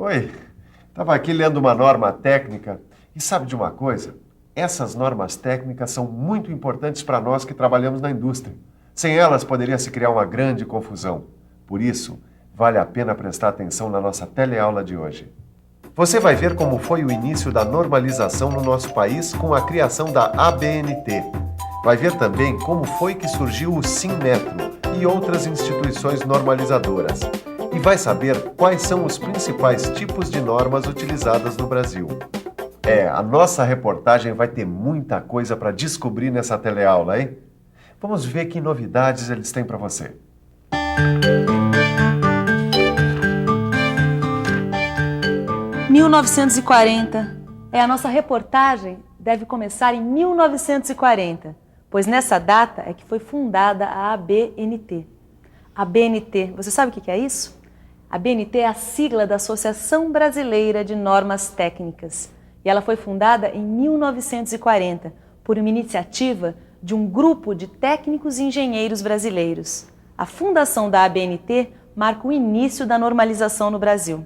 Oi, estava aqui lendo uma norma técnica e sabe de uma coisa? Essas normas técnicas são muito importantes para nós que trabalhamos na indústria. Sem elas poderia se criar uma grande confusão. Por isso, vale a pena prestar atenção na nossa teleaula de hoje. Você vai ver como foi o início da normalização no nosso país com a criação da ABNT. Vai ver também como foi que surgiu o Sinmetro e outras instituições normalizadoras. E vai saber quais são os principais tipos de normas utilizadas no Brasil. A nossa reportagem vai ter muita coisa para descobrir nessa teleaula, hein? Vamos ver que novidades eles têm para você. ...1940. A nossa reportagem deve começar em 1940, pois nessa data é que foi fundada a ABNT. A ABNT, você sabe o que é isso? A ABNT é a sigla da Associação Brasileira de Normas Técnicas. E ela foi fundada em 1940 por uma iniciativa de um grupo de técnicos e engenheiros brasileiros. A fundação da ABNT marca o início da normalização no Brasil.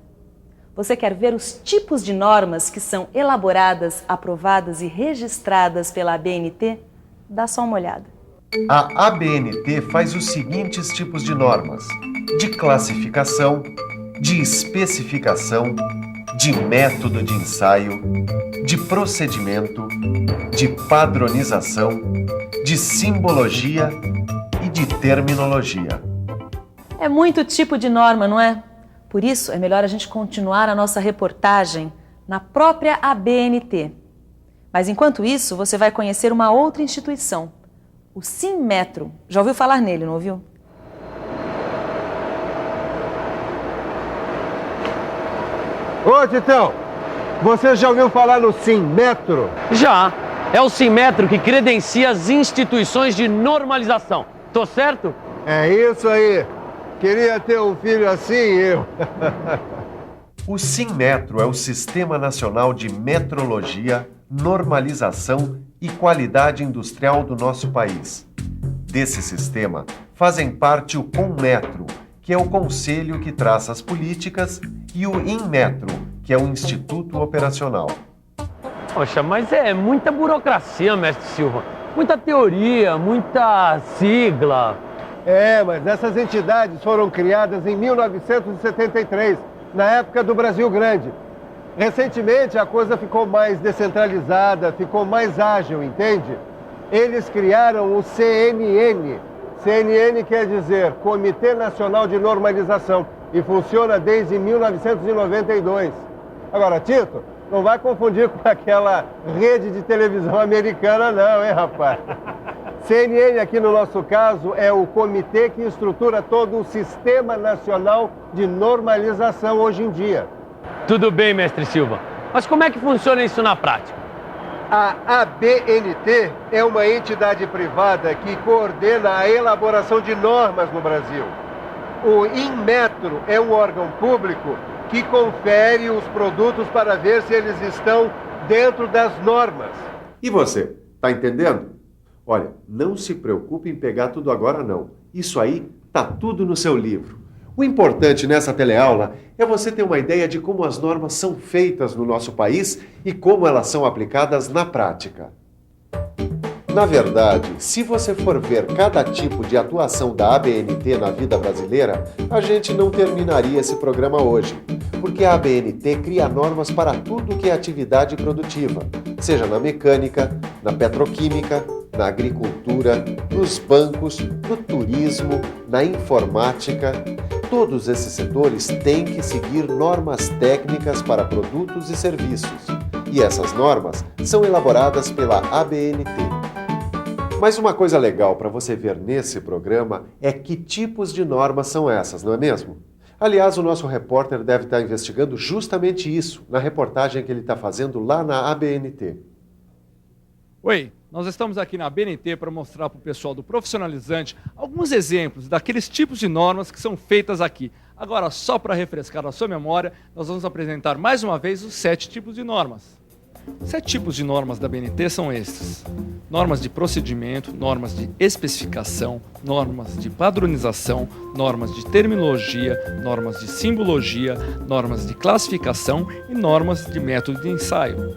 Você quer ver os tipos de normas que são elaboradas, aprovadas e registradas pela ABNT? Dá só uma olhada. A ABNT faz os seguintes tipos de normas: de classificação, de especificação, de método de ensaio, de procedimento, de padronização, de simbologia e de terminologia. É muito tipo de norma, não é? Por isso, é melhor a gente continuar a nossa reportagem na própria ABNT. Mas enquanto isso, você vai conhecer uma outra instituição, o Sinmetro. Já ouviu falar nele, não ouviu? Ô, Titão, você já ouviu falar no Sinmetro? Já. É o Sinmetro que credencia as instituições de normalização. Tô certo? É isso aí. Queria ter um filho assim, eu. O Sinmetro é o Sistema Nacional de Metrologia, Normalização e Qualidade Industrial do nosso país. Desse sistema, fazem parte o Conmetro, que é o conselho que traça as políticas, e o Inmetro, que é o Instituto Operacional. Poxa, mas é muita burocracia, mestre Silva. Muita teoria, muita sigla. Mas essas entidades foram criadas em 1973, na época do Brasil Grande. Recentemente a coisa ficou mais descentralizada, ficou mais ágil, entende? Eles criaram o CNN. CNN quer dizer Comitê Nacional de Normalização e funciona desde 1992. Agora, Tito, não vai confundir com aquela rede de televisão americana não, hein, rapaz? CNN aqui no nosso caso é o comitê que estrutura todo o Sistema Nacional de Normalização hoje em dia. Tudo bem, mestre Silva. Mas como é que funciona isso na prática? A ABNT é uma entidade privada que coordena a elaboração de normas no Brasil. O Inmetro é um órgão público que confere os produtos para ver se eles estão dentro das normas. E você, tá entendendo? Olha, não se preocupe em pegar tudo agora não. Isso aí tá tudo no seu livro. O importante nessa teleaula é você ter uma ideia de como as normas são feitas no nosso país e como elas são aplicadas na prática. Na verdade, se você for ver cada tipo de atuação da ABNT na vida brasileira, a gente não terminaria esse programa hoje, porque a ABNT cria normas para tudo que é atividade produtiva, seja na mecânica, na petroquímica, na agricultura, nos bancos, no turismo, na informática. Todos esses setores têm que seguir normas técnicas para produtos e serviços, e essas normas são elaboradas pela ABNT. Mas uma coisa legal para você ver nesse programa é que tipos de normas são essas, não é mesmo? Aliás, o nosso repórter deve estar investigando justamente isso na reportagem que ele está fazendo lá na ABNT. Oi, nós estamos aqui na ABNT para mostrar para o pessoal do Profissionalizante alguns exemplos daqueles tipos de normas que são feitas aqui. Agora, só para refrescar a sua memória, nós vamos apresentar mais uma vez os 7 tipos de normas. Os 7 tipos de normas da BNT são estes: normas de procedimento, normas de especificação, normas de padronização, normas de terminologia, normas de simbologia, normas de classificação e normas de método de ensaio.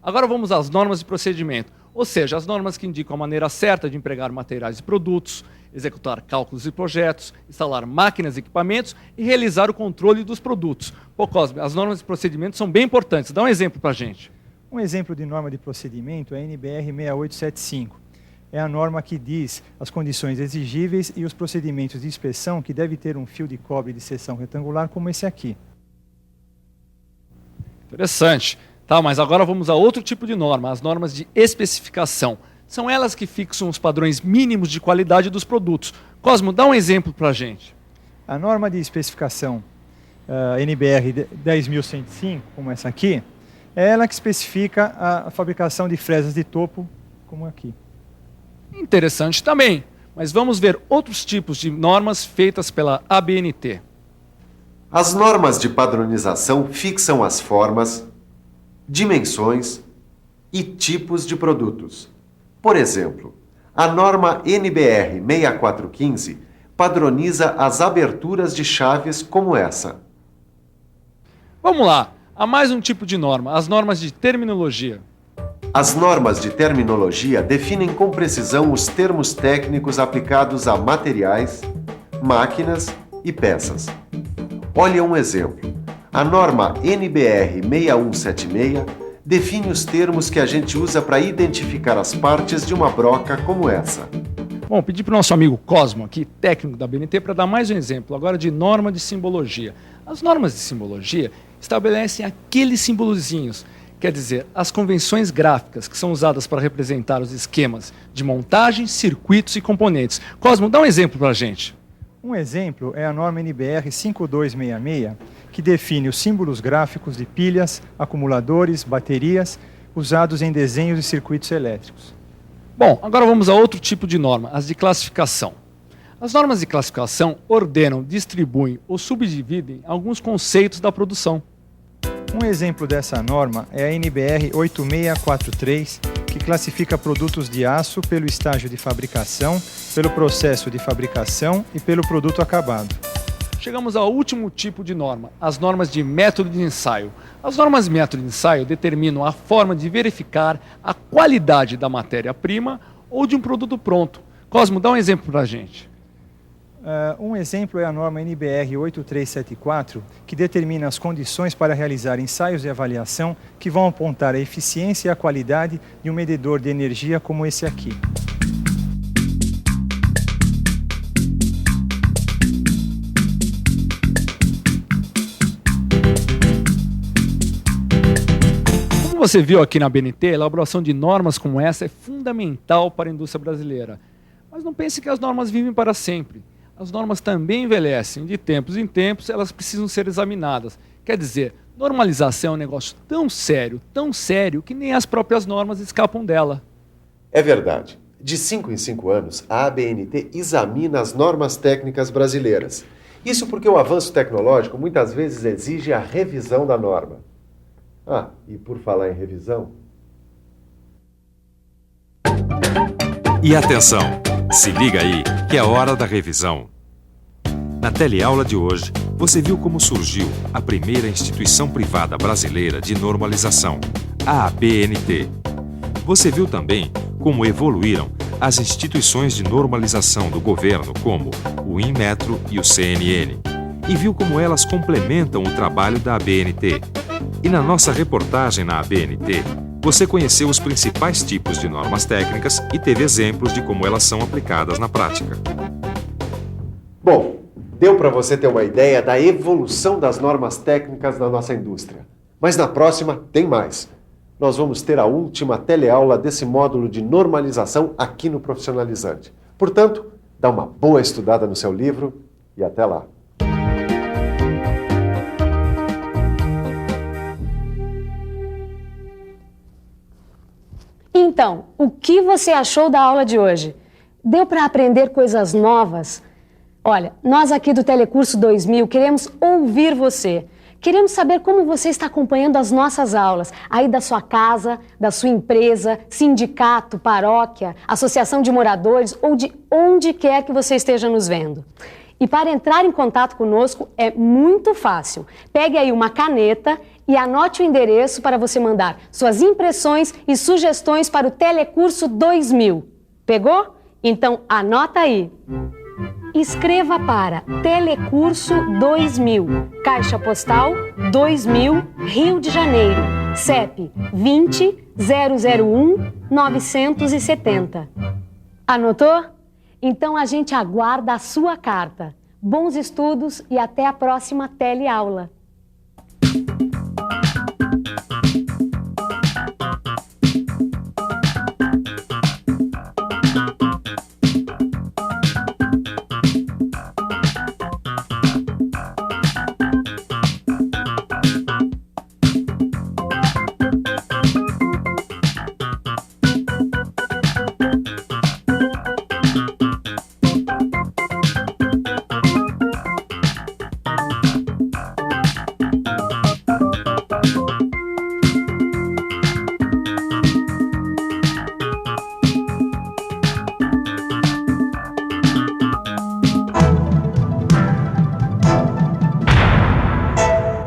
Agora vamos às normas de procedimento, ou seja, as normas que indicam a maneira certa de empregar materiais e produtos, executar cálculos e projetos, instalar máquinas e equipamentos e realizar o controle dos produtos. Pô, Cosme, as normas de procedimento são bem importantes. Dá um exemplo para a gente. Um exemplo de norma de procedimento é a NBR 6875. É a norma que diz as condições exigíveis e os procedimentos de inspeção que deve ter um fio de cobre de seção retangular como esse aqui. Interessante. Tá, mas agora vamos a outro tipo de norma, as normas de especificação. São elas que fixam os padrões mínimos de qualidade dos produtos. Cosmo, dá um exemplo para a gente. A norma de especificação NBR 10105, como essa aqui, é ela que especifica a fabricação de fresas de topo, como aqui. Interessante também, mas vamos ver outros tipos de normas feitas pela ABNT. As normas de padronização fixam as formas, dimensões e tipos de produtos. Por exemplo, a norma NBR 6415 padroniza as aberturas de chaves como essa. Vamos lá, há mais um tipo de norma, as normas de terminologia. As normas de terminologia definem com precisão os termos técnicos aplicados a materiais, máquinas e peças. Olha um exemplo. A norma NBR 6176 define os termos que a gente usa para identificar as partes de uma broca como essa. Bom, pedi para o nosso amigo Cosmo, aqui, técnico da BNT, para dar mais um exemplo agora de norma de simbologia. As normas de simbologia estabelecem aqueles simbolozinhos, quer dizer, as convenções gráficas que são usadas para representar os esquemas de montagem, circuitos e componentes. Cosmo, dá um exemplo para a gente. Um exemplo é a norma NBR 5266, que define os símbolos gráficos de pilhas, acumuladores, baterias, usados em desenhos de circuitos elétricos. Bom, agora vamos a outro tipo de norma, as de classificação. As normas de classificação ordenam, distribuem ou subdividem alguns conceitos da produção. Um exemplo dessa norma é a NBR 8643, que classifica produtos de aço pelo estágio de fabricação, pelo processo de fabricação e pelo produto acabado. Chegamos ao último tipo de norma, as normas de método de ensaio. As normas de método de ensaio determinam a forma de verificar a qualidade da matéria-prima ou de um produto pronto. Cosmo, dá um exemplo para a gente. Um exemplo é a norma NBR 8374, que determina as condições para realizar ensaios de avaliação que vão apontar a eficiência e a qualidade de um medidor de energia como esse aqui. Como você viu aqui na BNT, a elaboração de normas como essa é fundamental para a indústria brasileira. Mas não pense que as normas vivem para sempre. As normas também envelhecem, de tempos em tempos elas precisam ser examinadas. Quer dizer, normalização é um negócio tão sério, que nem as próprias normas escapam dela. É verdade. De 5 em 5 anos, a ABNT examina as normas técnicas brasileiras. Isso porque o avanço tecnológico muitas vezes exige a revisão da norma. Ah, e por falar em revisão... E atenção, se liga aí que é hora da revisão. Na teleaula de hoje, você viu como surgiu a primeira instituição privada brasileira de normalização, a ABNT. Você viu também como evoluíram as instituições de normalização do governo, como o Inmetro e o CNN, e viu como elas complementam o trabalho da ABNT. E na nossa reportagem na ABNT, você conheceu os principais tipos de normas técnicas e teve exemplos de como elas são aplicadas na prática. Bom, deu para você ter uma ideia da evolução das normas técnicas na nossa indústria. Mas na próxima tem mais. Nós vamos ter a última teleaula desse módulo de normalização aqui no Profissionalizante. Portanto, dá uma boa estudada no seu livro e até lá. Então, o que você achou da aula de hoje? Deu para aprender coisas novas? Olha, nós aqui do Telecurso 2000 queremos ouvir você. Queremos saber como você está acompanhando as nossas aulas, aí da sua casa, da sua empresa, sindicato, paróquia, associação de moradores ou de onde quer que você esteja nos vendo. E para entrar em contato conosco é muito fácil. Pegue aí uma caneta e anote o endereço para você mandar suas impressões e sugestões para o Telecurso 2000. Pegou? Então anota aí. Escreva para Telecurso 2000, Caixa Postal 2000, Rio de Janeiro, CEP 20-001-970. Anotou? Então a gente aguarda a sua carta. Bons estudos e até a próxima teleaula.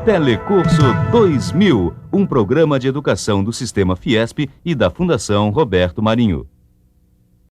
Telecurso 2000, um programa de educação do Sistema Fiesp e da Fundação Roberto Marinho.